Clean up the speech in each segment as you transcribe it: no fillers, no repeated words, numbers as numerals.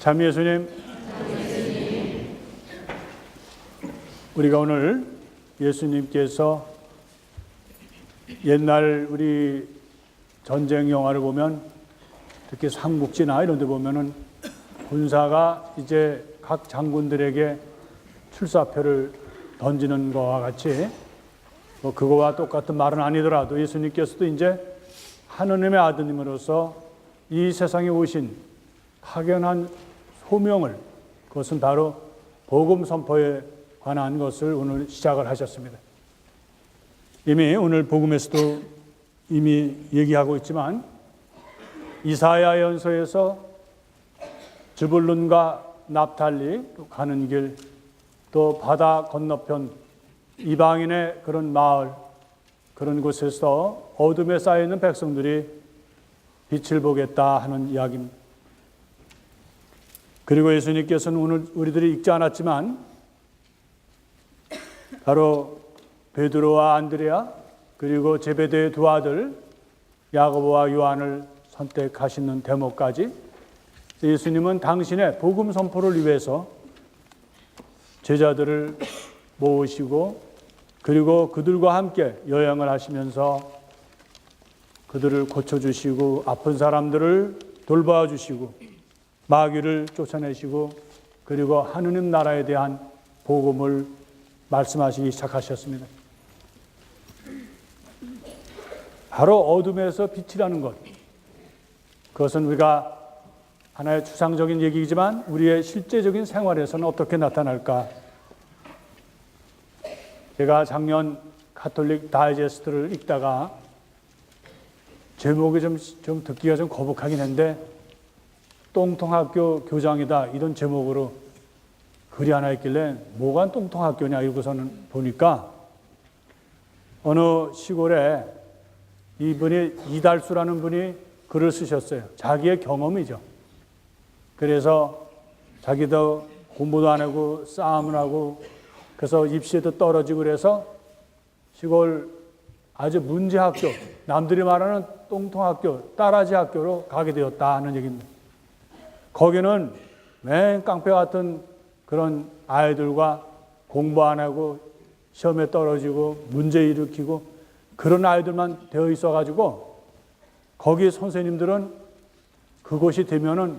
참 예수님, 우리가 오늘 예수님께서 옛날 우리 전쟁 영화를 보면 특히 삼국지나 이런 데 보면은 군사가 이제 각 장군들에게 출사표를 던지는 것과 같이 그거와 똑같은 말은 아니더라도 예수님께서도 이제 하느님의 아드님으로서 이 세상에 오신 확연한 소명을, 그것은 바로 복음 선포에 관한 것을 오늘 시작을 하셨습니다. 이미 오늘 복음에서도 이미 얘기하고 있지만 이사야 연서에서 즈불룬과 납탈리 가는 길, 또 바다 건너편 이방인의 그런 마을, 그런 곳에서 어둠에 쌓여있는 백성들이 빛을 보겠다 하는 이야기입니다. 그리고 예수님께서는 오늘 우리들이 읽지 않았지만 바로 베드로와 안드레아 그리고 제베데의 두 아들 야고보와 요한을 선택하시는 대목까지 예수님은 당신의 복음 선포를 위해서 제자들을 모으시고 그리고 그들과 함께 여행을 하시면서 그들을 고쳐주시고 아픈 사람들을 돌봐주시고 마귀를 쫓아내시고 그리고 하느님 나라에 대한 복음을 말씀하시기 시작하셨습니다. 바로 어둠에서 빛이라는 것, 그것은 우리가 하나의 추상적인 얘기이지만 우리의 실제적인 생활에서는 어떻게 나타날까? 제가 작년 가톨릭 다이제스트를 읽다가 제목이 좀 듣기가 좀 거북하긴 한데 똥통학교 교장이다 이런 제목으로 글이 하나 있길래 뭐가 똥통학교냐 이러고서는 보니까 어느 시골에 이분이 이달수라는 분이 글을 쓰셨어요. 자기의 경험이죠. 그래서 자기도 공부도 안 하고 싸움을 하고 그래서 입시에도 떨어지고 그래서 시골 아주 문제학교, 남들이 말하는 똥통학교, 따라지 학교로 가게 되었다 하는 얘기입니다. 거기는 맨 깡패 같은 그런 아이들과 공부 안 하고 시험에 떨어지고 문제 일으키고 그런 아이들만 되어 있어가지고 거기 선생님들은 그곳이 되면은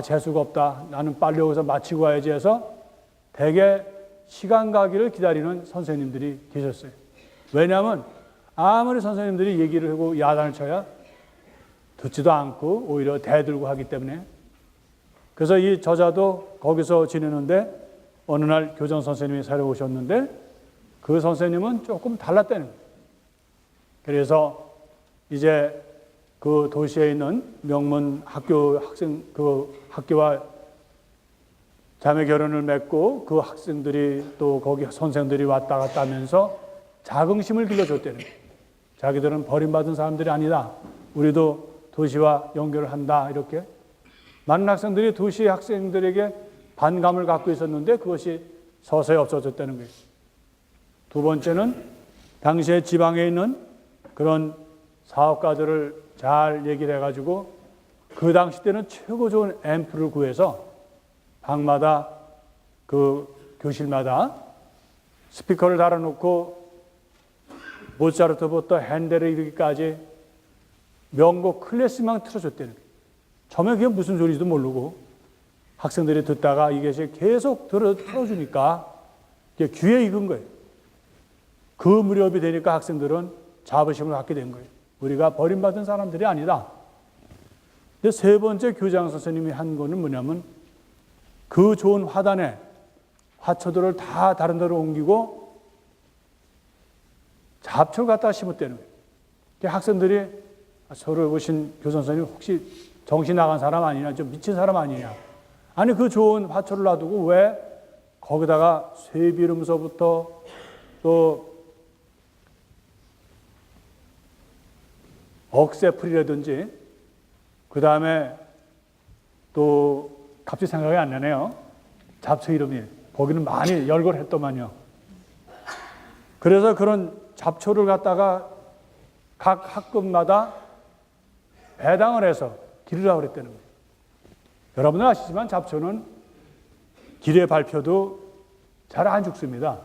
재수가 없다. 나는 빨리 여기서 마치고 와야지 해서 대개 시간 가기를 기다리는 선생님들이 계셨어요. 왜냐하면 아무리 선생님들이 얘기를 하고 야단을 쳐야 듣지도 않고 오히려 대들고 하기 때문에 그래서 이 저자도 거기서 지내는데 어느 날 교장 선생님이 새로 오셨는데 그 선생님은 조금 달랐다는 거예요. 그래서 이제 그 도시에 있는 명문 학교 그 학교와 자매 결혼을 맺고 그 학생들이 또 거기 선생들이 왔다 갔다 하면서 자긍심을 길러줬다는 거예요. 자기들은 버림받은 사람들이 아니다. 우리도 도시와 연결을 한다. 이렇게 많은 학생들이 도시 학생들에게 반감을 갖고 있었는데 그것이 서서히 없어졌다는 거예요. 두 번째는 당시에 지방에 있는 그런 사업가들을 잘 얘기를 해가지고 그 당시 때는 최고 좋은 앰프를 구해서 방마다 그 교실마다 스피커를 달아놓고 모차르트부터 핸델에 이르기까지 명곡 클래식만 틀어줬다는 거예요. 처음에 그게 무슨 소리인지도 모르고 학생들이 듣다가 이게 계속 틀어주니까 귀에 익은 거예요. 그 무렵이 되니까 학생들은 자부심을 갖게 된 거예요. 우리가 버림받은 사람들이 아니다. 근데 세 번째 교장 선생님이 한 거는 뭐냐면 그 좋은 화단에 화초들을 다 다른 데로 옮기고 잡초를 갖다 심었다는 거예요. 학생들이 서로 보신 교장 선생님 혹시 정신 나간 사람 아니냐, 좀 미친 사람 아니냐. 아니 그 좋은 화초를 놔두고 왜 거기다가 쇠비름서부터 또 억새풀이라든지 그 다음에 또 갑자기 생각이 안 나네요. 잡초 이름이 거기는 많이 열골했더만요. 그래서 그런 잡초를 갖다가 각 학급마다 배당을 해서 기르라고 그랬다는 거예요. 여러분은 아시지만 잡초는 길에 밟혀도 잘 안 죽습니다.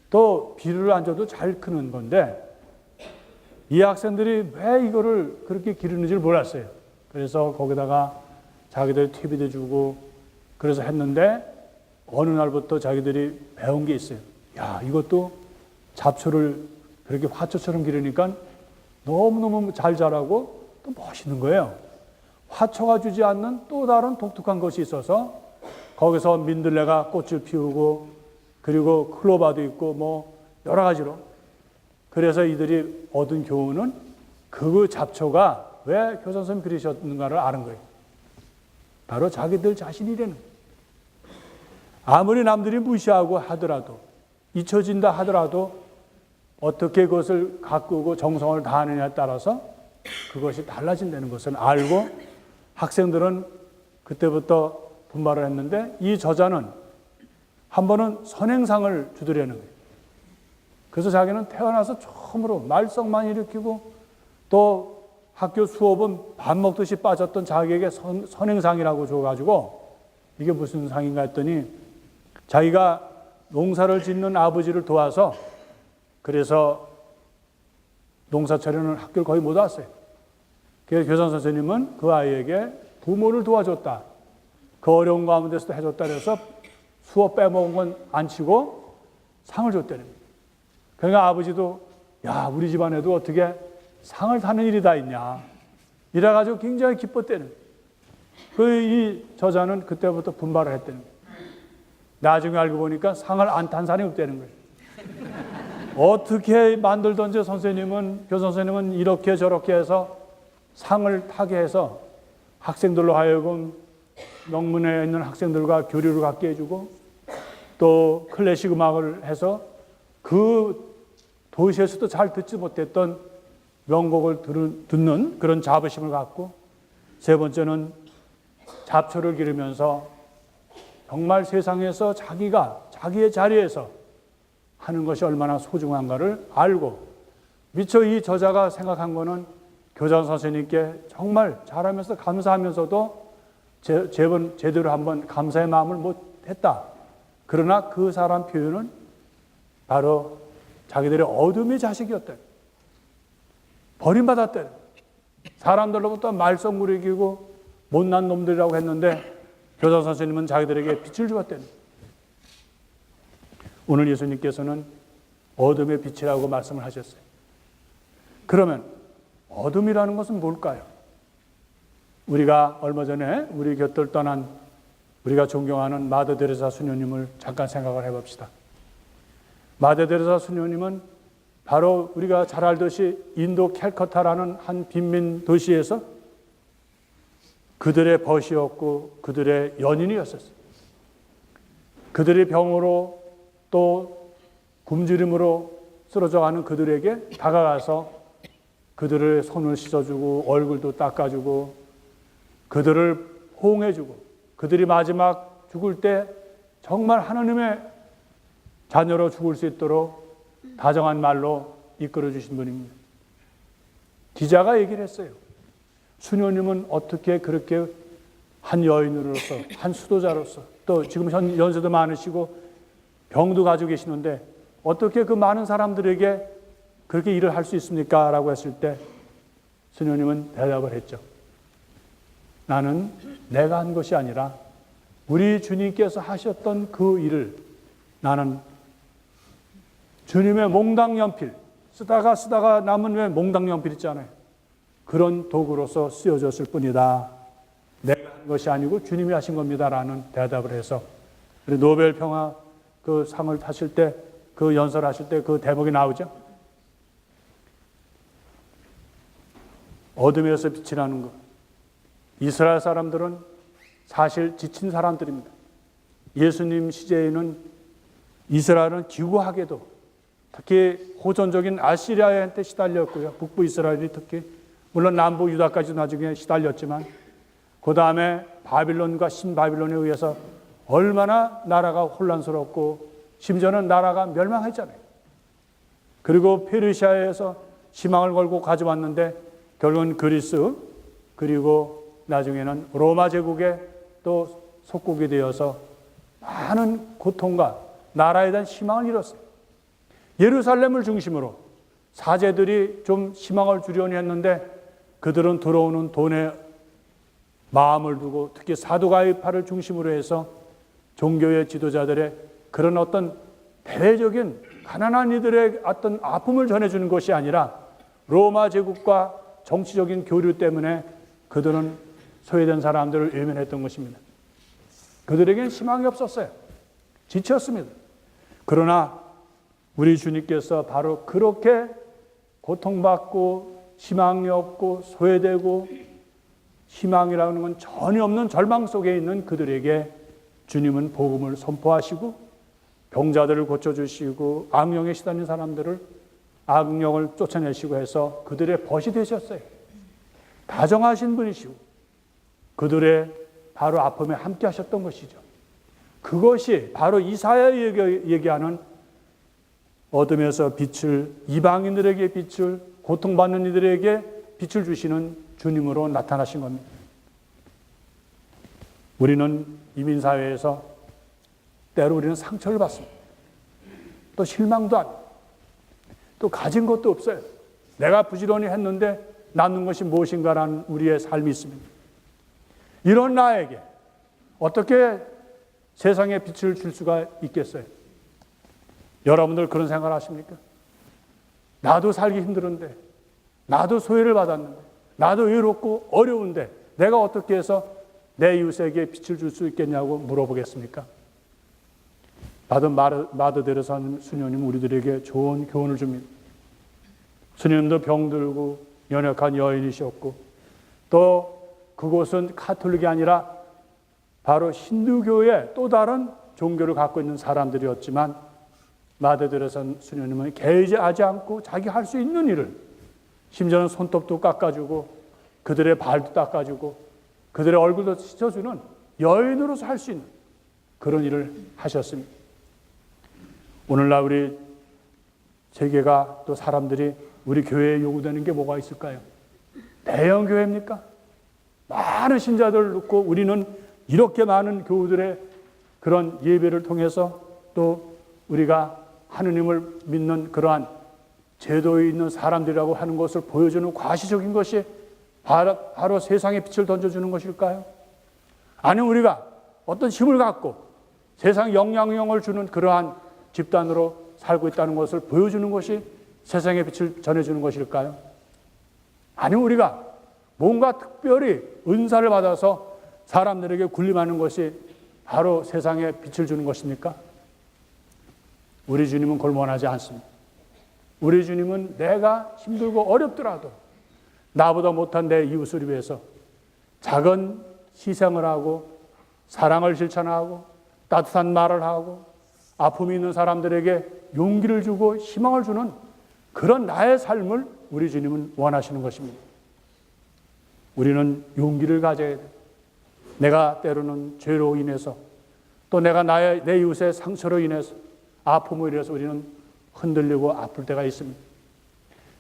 또 비를 안 줘도 잘 크는 건데 이 학생들이 왜 이거를 그렇게 기르는지를 몰랐어요. 그래서 거기다가 자기들 TV도 주고 그래서 했는데 어느 날부터 자기들이 배운 게 있어요. 야, 이것도 잡초를 그렇게 화초처럼 기르니까 너무너무 잘 자라고 또 멋있는 거예요. 화초가 주지 않는 또 다른 독특한 것이 있어서 거기서 민들레가 꽃을 피우고 그리고 클로바도 있고 뭐 여러 가지로. 그래서 이들이 얻은 교훈은 그 잡초가 왜 교장 선생님 그리셨는가를 아는 거예요. 바로 자기들 자신이라는 거예요. 아무리 남들이 무시하고 하더라도 잊혀진다 하더라도 어떻게 그것을 가꾸고 정성을 다하느냐에 따라서 그것이 달라진다는 것을 알고 학생들은 그때부터 분발을 했는데 이 저자는 한 번은 선행상을 주더라는 거예요. 그래서 자기는 태어나서 처음으로 말썽만 일으키고 또 학교 수업은 밥 먹듯이 빠졌던 자기에게 선행상이라고 줘가지고 이게 무슨 상인가 했더니 자기가 농사를 짓는 아버지를 도와서 그래서 농사철에는 학교를 거의 못 왔어요. 그래서 교장 선생님은 그 아이에게 부모를 도와줬다. 그 어려운 가운데서도 해줬다 그래서 수업 빼먹은 건 안 치고 상을 줬다는 거예요. 그러니까 아버지도 야, 우리 집안에도 어떻게 상을 타는 일이 다 있냐. 이래가지고 굉장히 기뻤다는 거예요. 이 저자는 그때부터 분발을 했다는 거예요. 나중에 알고 보니까 상을 안 탄 사람이 없다는 거예요. 어떻게 만들던지 교사 선생님은 이렇게 저렇게 해서 상을 타게 해서 학생들로 하여금 명문에 있는 학생들과 교류를 갖게 해주고 또 클래식 음악을 해서 그 도시에서도 잘 듣지 못했던 명곡을 듣는 그런 자부심을 갖고 세 번째는 잡초를 기르면서 정말 세상에서 자기의 자리에서 하는 것이 얼마나 소중한가를 알고 미처 이 저자가 생각한 거는 교장 선생님께 정말 잘하면서 감사하면서도 제대로 한번 감사의 마음을 못했다. 그러나 그 사람 표현은 바로 자기들의 어둠의 자식이었다. 버림받았다. 사람들로부터 말썽무리기고 못난 놈들이라고 했는데 교장 선생님은 자기들에게 빛을 주었다. 오늘 예수님께서는 어둠의 빛이라고 말씀을 하셨어요. 그러면 어둠이라는 것은 뭘까요? 우리가 얼마 전에 우리 곁을 떠난 우리가 존경하는 마더 데레사 수녀님을 잠깐 생각을 해봅시다. 마더 데레사 수녀님은 바로 우리가 잘 알듯이 인도 캘커타라는 한 빈민 도시에서 그들의 벗이었고 그들의 연인이었었어요. 그들의 병으로 또 굶주림으로 쓰러져가는 그들에게 다가가서 그들의 손을 씻어주고 얼굴도 닦아주고 그들을 호응해주고 그들이 마지막 죽을 때 정말 하나님의 자녀로 죽을 수 있도록 다정한 말로 이끌어주신 분입니다. 기자가 얘기를 했어요. 수녀님은 어떻게 그렇게 한 여인으로서 한 수도자로서 또 지금 연세도 많으시고 병도 가지고 계시는데 어떻게 그 많은 사람들에게 그렇게 일을 할 수 있습니까? 라고 했을 때 수녀님은 대답을 했죠. 나는 내가 한 것이 아니라 우리 주님께서 하셨던 그 일을 나는 주님의 몽당 연필 쓰다가 남은 왜 몽당 연필 있잖아요. 그런 도구로서 쓰여졌을 뿐이다. 내가 한 것이 아니고 주님이 하신 겁니다라는 대답을 해서 노벨 평화 그 상을 타실 때 그 연설하실 때 그 대목이 나오죠. 어둠에서 빛이 나는 것. 이스라엘 사람들은 사실 지친 사람들입니다. 예수님 시대에는 이스라엘은 기구하게도 특히 호전적인 아시리아한테 시달렸고요. 북부 이스라엘이 특히 물론 남부 유다까지 나중에 시달렸지만 그 다음에 바빌론과 신바빌론에 의해서 얼마나 나라가 혼란스럽고 심지어는 나라가 멸망했잖아요. 그리고 페르시아에서 희망을 걸고 가져왔는데 결국은 그리스 그리고 나중에는 로마 제국의 또 속국이 되어서 많은 고통과 나라에 대한 희망을 잃었어요. 예루살렘을 중심으로 사제들이 좀 희망을 주려니 했는데 그들은 들어오는 돈에 마음을 두고 특히 사두가이파를 중심으로 해서 종교의 지도자들의 그런 어떤 대외적인 가난한 이들의 어떤 아픔을 전해주는 것이 아니라 로마 제국과 정치적인 교류 때문에 그들은 소외된 사람들을 외면했던 것입니다. 그들에게는 희망이 없었어요. 지쳤습니다. 그러나 우리 주님께서 바로 그렇게 고통받고 희망이 없고 소외되고 희망이라는 건 전혀 없는 절망 속에 있는 그들에게 주님은 복음을 선포하시고 병자들을 고쳐주시고 악령에 시달린 사람들을 악령을 쫓아내시고 해서 그들의 벗이 되셨어요. 다정하신 분이시고 그들의 바로 아픔에 함께 하셨던 것이죠. 그것이 바로 이사야 얘기하는 어둠에서 빛을 이방인들에게 빛을 고통받는 이들에게 빛을 주시는 주님으로 나타나신 겁니다. 우리는 이민사회에서 때로 우리는 상처를 받습니다. 또 실망도 합니다. 또 가진 것도 없어요. 내가 부지런히 했는데 남는 것이 무엇인가라는 우리의 삶이 있습니다. 이런 나에게 어떻게 세상에 빛을 줄 수가 있겠어요? 여러분들 그런 생각을 하십니까? 나도 살기 힘들은데, 나도 소외를 받았는데, 나도 외롭고 어려운데 내가 어떻게 해서 내 이웃에게 빛을 줄 수 있겠냐고 물어보겠습니까? 마더 데레사 수녀님 우리들에게 좋은 교훈을 줍니다. 수녀님도 병들고 연약한 여인이셨고 또 그곳은 카톨릭이 아니라 바로 힌두교의 또 다른 종교를 갖고 있는 사람들이었지만 마더 데레사 수녀님은 개의하지 않고 자기 할 수 있는 일을 심지어는 손톱도 깎아주고 그들의 발도 닦아주고 그들의 얼굴도 씻어주는 여인으로서 할 수 있는 그런 일을 하셨습니다. 오늘날 우리 세계가 또 사람들이 우리 교회에 요구되는 게 뭐가 있을까요? 대형 교회입니까? 많은 신자들을 놓고 우리는 이렇게 많은 교우들의 그런 예배를 통해서 또 우리가 하느님을 믿는 그러한 제도에 있는 사람들이라고 하는 것을 보여주는 과시적인 것이 바로 세상에 빛을 던져주는 것일까요? 아니면 우리가 어떤 힘을 갖고 세상 영향력을 주는 그러한 집단으로 살고 있다는 것을 보여주는 것이 세상의 빛을 전해주는 것일까요? 아니면 우리가 뭔가 특별히 은사를 받아서 사람들에게 군림하는 것이 바로 세상에 빛을 주는 것입니까? 우리 주님은 그걸 원하지 않습니다. 우리 주님은 내가 힘들고 어렵더라도 나보다 못한 내 이웃을 위해서 작은 희생을 하고 사랑을 실천하고 따뜻한 말을 하고 아픔이 있는 사람들에게 용기를 주고 희망을 주는 그런 나의 삶을 우리 주님은 원하시는 것입니다. 우리는 용기를 가져야 돼요. 내가 때로는 죄로 인해서 또 내가 내 이웃의 상처로 인해서 아픔으로 인해서 우리는 흔들리고 아플 때가 있습니다.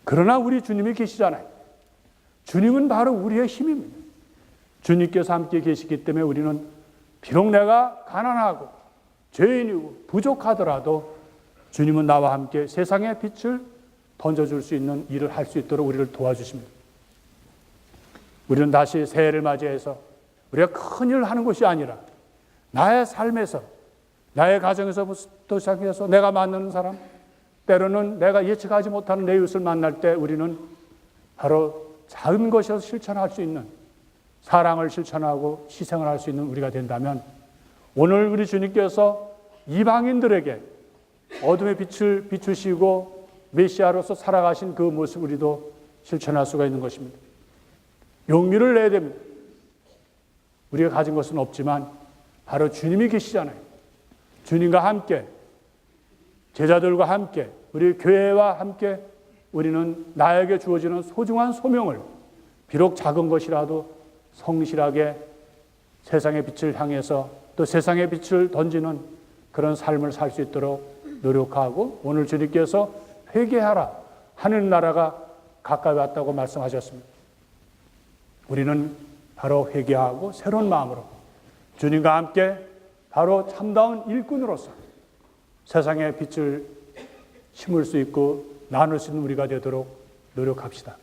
그러나 우리 주님이 계시잖아요. 주님은 바로 우리의 힘입니다. 주님께서 함께 계시기 때문에 우리는 비록 내가 가난하고 죄인이고 부족하더라도 주님은 나와 함께 세상의 빛을 던져줄 수 있는 일을 할 수 있도록 우리를 도와주십니다. 우리는 다시 새해를 맞이해서 우리가 큰 일을 하는 것이 아니라 나의 삶에서 나의 가정에서부터 시작해서 내가 만나는 사람 때로는 내가 예측하지 못하는 내 이웃을 만날 때 우리는 바로 작은 것에서 실천할 수 있는 사랑을 실천하고 희생을 할 수 있는 우리가 된다면 오늘 우리 주님께서 이방인들에게 어둠의 빛을 비추시고 메시아로서 살아가신 그 모습 우리도 실천할 수가 있는 것입니다. 용기를 내야 됩니다. 우리가 가진 것은 없지만 바로 주님이 계시잖아요. 주님과 함께 제자들과 함께 우리 교회와 함께 우리는 나에게 주어지는 소중한 소명을 비록 작은 것이라도 성실하게 세상의 빛을 향해서 또 세상의 빛을 던지는 그런 삶을 살 수 있도록 노력하고 오늘 주님께서 회개하라 하는 나라가 가까이 왔다고 말씀하셨습니다. 우리는 바로 회개하고 새로운 마음으로 주님과 함께 바로 참다운 일꾼으로서 세상에 빛을 심을 수 있고 나눌 수 있는 우리가 되도록 노력합시다.